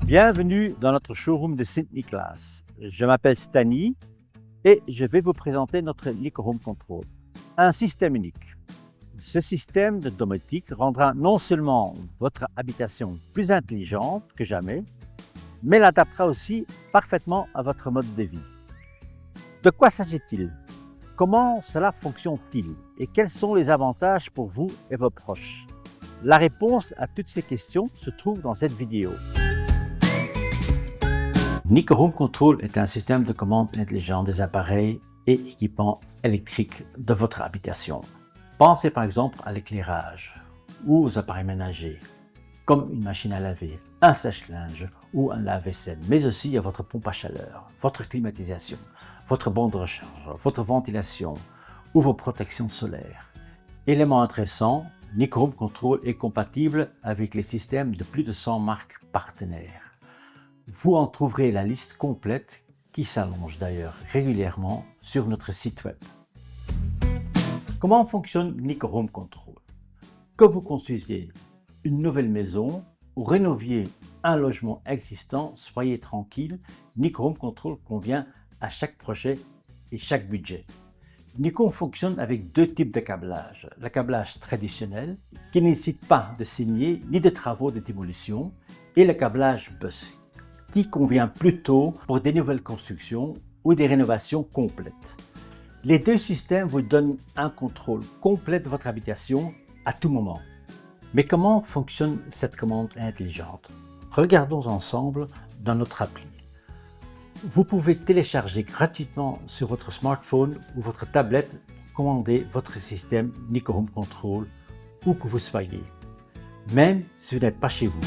Bienvenue dans notre showroom de Sint-Niklaas. Je m'appelle Stani et je vais vous présenter notre Nico Home Control, un système unique. Ce système de domotique rendra non seulement votre habitation plus intelligente que jamais, mais l'adaptera aussi parfaitement à votre mode de vie. De quoi s'agit-il? Comment cela fonctionne-t-il? Et quels sont les avantages pour vous et vos proches? La réponse à toutes ces questions se trouve dans cette vidéo. Nico Home Control est un système de commande intelligent des appareils et équipements électriques de votre habitation. Pensez par exemple à l'éclairage ou aux appareils ménagers, comme une machine à laver, un sèche-linge ou un lave-vaisselle, mais aussi à votre pompe à chaleur, votre climatisation, votre borne de recharge, votre ventilation ou vos protections solaires. Élément intéressant, Nico Home Control est compatible avec les systèmes de plus de 100 marques partenaires. Vous en trouverez la liste complète qui s'allonge d'ailleurs régulièrement sur notre site web. Comment fonctionne Nico Home Control? Que vous construisiez une nouvelle maison ou rénoviez un logement existant, soyez tranquille, Nico Home Control convient à chaque projet et chaque budget. Nico fonctionne avec deux types de câblage. Le câblage traditionnel qui ne nécessite pas de signer ni de travaux de démolition et le câblage bus qui convient plutôt pour des nouvelles constructions ou des rénovations complètes. Les deux systèmes vous donnent un contrôle complet de votre habitation à tout moment. Mais comment fonctionne cette commande intelligente? Regardons ensemble dans notre appli. Vous pouvez télécharger gratuitement sur votre smartphone ou votre tablette pour commander votre système Nico Home Control où que vous soyez, même si vous n'êtes pas chez vous.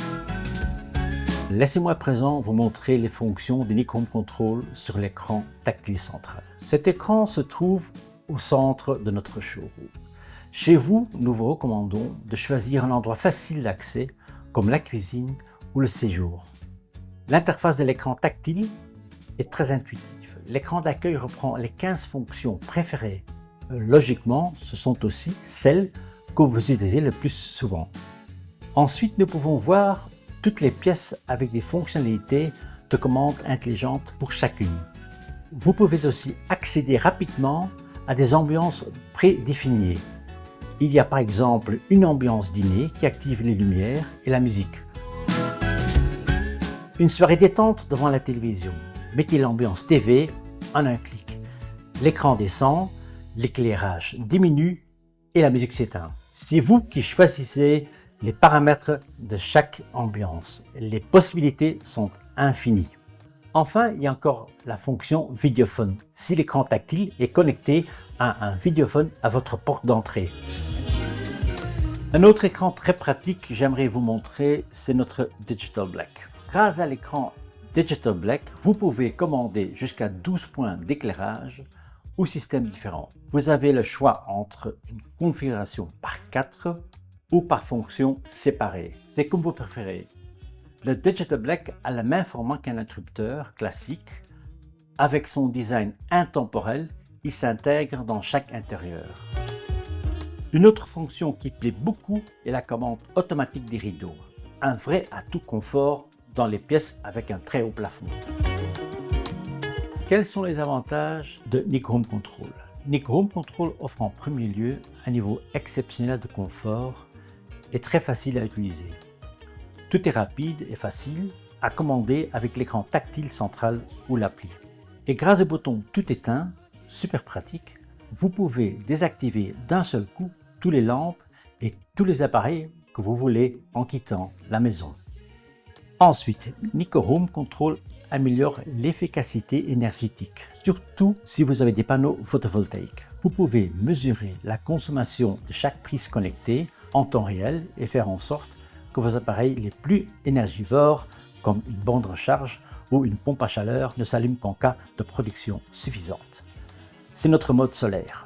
Laissez-moi à présent vous montrer les fonctions de Nico Home Control sur l'écran tactile central. Cet écran se trouve au centre de notre showroom. Chez vous, nous vous recommandons de choisir un endroit facile d'accès comme la cuisine ou le séjour. L'interface de l'écran tactile est très intuitive. L'écran d'accueil reprend les 15 fonctions préférées. Logiquement, ce sont aussi celles que vous utilisez le plus souvent. Ensuite, nous pouvons voir toutes les pièces avec des fonctionnalités de commande intelligente pour chacune. Vous pouvez aussi accéder rapidement à des ambiances prédéfinies. Il y a par exemple une ambiance dîner qui active les lumières et la musique. Une soirée détente devant la télévision. Mettez l'ambiance TV en un clic. L'écran descend, l'éclairage diminue et la musique s'éteint. C'est vous qui choisissez les paramètres de chaque ambiance. Les possibilités sont infinies. Enfin, il y a encore la fonction vidéophone, si l'écran tactile est connecté à un vidéophone à votre porte d'entrée. Un autre écran très pratique que j'aimerais vous montrer, c'est notre Digital Black. Grâce à l'écran Digital Black, vous pouvez commander jusqu'à 12 points d'éclairage ou systèmes différents. Vous avez le choix entre une configuration par 4 ou par fonction séparée. C'est comme vous préférez. Le Digital Black a le même format qu'un interrupteur classique. Avec son design intemporel, il s'intègre dans chaque intérieur. Une autre fonction qui plaît beaucoup est la commande automatique des rideaux. Un vrai atout confort dans les pièces avec un très haut plafond. Quels sont les avantages de Nico Home Control? Nico Home Control offre en premier lieu un niveau exceptionnel de confort et très facile à utiliser. Tout est rapide et facile à commander avec l'écran tactile central ou l'appli. Et grâce au bouton tout éteint, super pratique, vous pouvez désactiver d'un seul coup toutes les lampes et tous les appareils que vous voulez en quittant la maison. Ensuite, Nico Home Control améliore l'efficacité énergétique, surtout si vous avez des panneaux photovoltaïques. Vous pouvez mesurer la consommation de chaque prise connectée en temps réel et faire en sorte que vos appareils les plus énergivores, comme une borne de recharge ou une pompe à chaleur, ne s'allument qu'en cas de production suffisante. C'est notre mode solaire.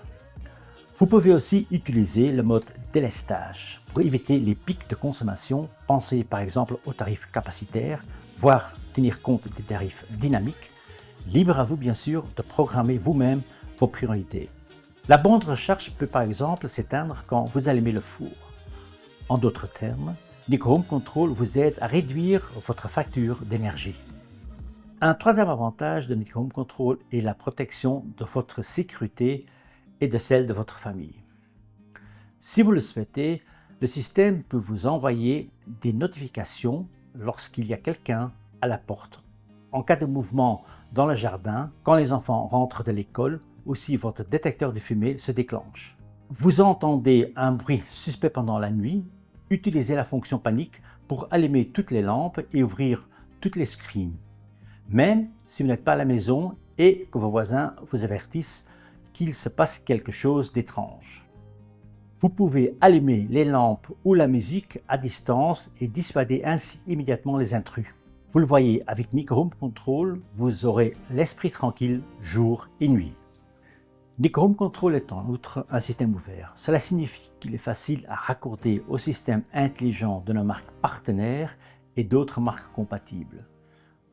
Vous pouvez aussi utiliser le mode délestage pour éviter les pics de consommation. Pensez par exemple aux tarifs capacitaires, voire tenir compte des tarifs dynamiques. Libre à vous bien sûr de programmer vous-même vos priorités. La borne de recharge peut par exemple s'éteindre quand vous allumez le four. En d'autres termes, Nico Home Control vous aide à réduire votre facture d'énergie. Un troisième avantage de Nico Home Control est la protection de votre sécurité et de celle de votre famille. Si vous le souhaitez, le système peut vous envoyer des notifications lorsqu'il y a quelqu'un à la porte, en cas de mouvement dans le jardin, quand les enfants rentrent de l'école ou si votre détecteur de fumée se déclenche. Vous entendez un bruit suspect pendant la nuit, utilisez la fonction panique pour allumer toutes les lampes et ouvrir toutes les screens, même si vous n'êtes pas à la maison et que vos voisins vous avertissent qu'il se passe quelque chose d'étrange. Vous pouvez allumer les lampes ou la musique à distance et dissuader ainsi immédiatement les intrus. Vous le voyez, avec Nico Home Control, vous aurez l'esprit tranquille jour et nuit. Nico Home Control est en outre un système ouvert. Cela signifie qu'il est facile à raccorder au système intelligent de nos marques partenaires et d'autres marques compatibles.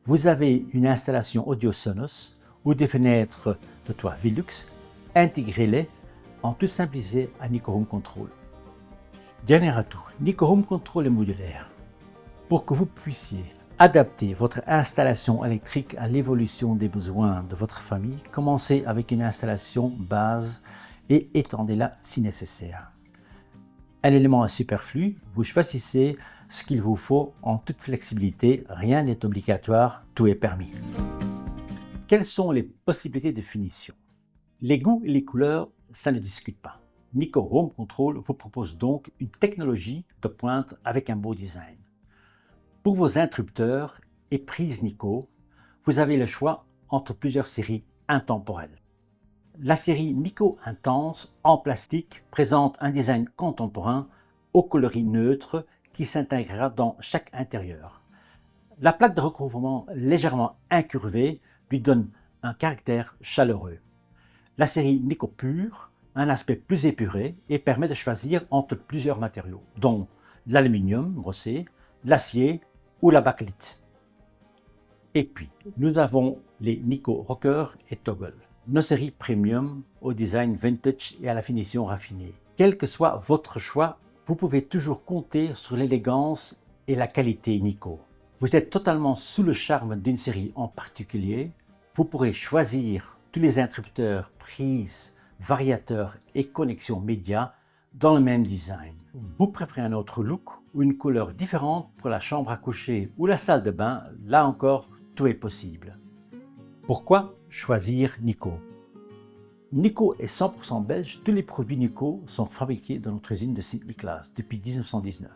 Vous avez une installation audio Sonos ou des fenêtres de toit Velux, intégrez-les en toute simplicité à Nico Home Control. Dernier atout, Nico Home Control est modulaire. Pour que vous puissiez adapter votre installation électrique à l'évolution des besoins de votre famille, commencez avec une installation base et étendez-la si nécessaire. Un élément superflu, vous choisissez ce qu'il vous faut en toute flexibilité, rien n'est obligatoire, tout est permis. Quelles sont les possibilités de finition? Les goûts et les couleurs, ça ne discute pas. Nico Home Control vous propose donc une technologie de pointe avec un beau design. Pour vos interrupteurs et prises Nico, vous avez le choix entre plusieurs séries intemporelles. La série Nico Intense en plastique présente un design contemporain au coloris neutre qui s'intégrera dans chaque intérieur. La plaque de recouvrement légèrement incurvée lui donne un caractère chaleureux. La série Nico Pure a un aspect plus épuré et permet de choisir entre plusieurs matériaux, dont l'aluminium brossé, l'acier ou la bakélite. Et puis, nous avons les Nico Rocker et Toggle, nos séries premium au design vintage et à la finition raffinée. Quel que soit votre choix, vous pouvez toujours compter sur l'élégance et la qualité Nico. Vous êtes totalement sous le charme d'une série en particulier. Vous pourrez choisir tous les interrupteurs, prises, variateurs et connexions médias dans le même design. Vous préférez un autre look ou une couleur différente pour la chambre à coucher ou la salle de bain, là encore, tout est possible. Pourquoi choisir Nico? Nico est 100% belge, tous les produits Nico sont fabriqués dans notre usine de Sint-Niklaas depuis 1919.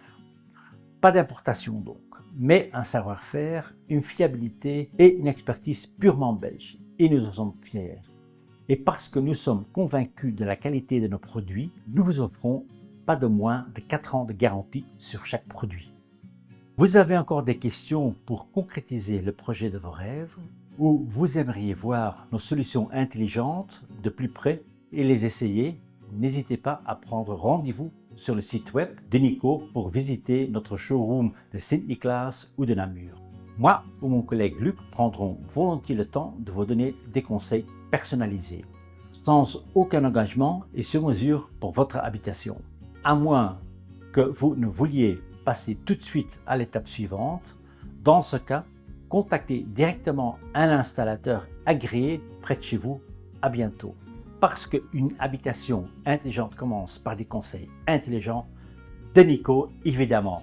Pas d'importation donc, mais un savoir-faire, une fiabilité et une expertise purement belge. Et nous en sommes fiers. Et parce que nous sommes convaincus de la qualité de nos produits, nous vous offrons pas de moins de 4 ans de garantie sur chaque produit. Vous avez encore des questions pour concrétiser le projet de vos rêves ou vous aimeriez voir nos solutions intelligentes de plus près et les essayer? N'hésitez pas à prendre rendez-vous sur le site web de Nico pour visiter notre showroom de Sint-Niklaas ou de Namur. Moi ou mon collègue Luc prendrons volontiers le temps de vous donner des conseils personnalisés, sans aucun engagement et sur mesure pour votre habitation. À moins que vous ne vouliez passer tout de suite à l'étape suivante, dans ce cas, contactez directement un installateur agréé près de chez vous. À bientôt. Parce qu'une habitation intelligente commence par des conseils intelligents de Nico, évidemment.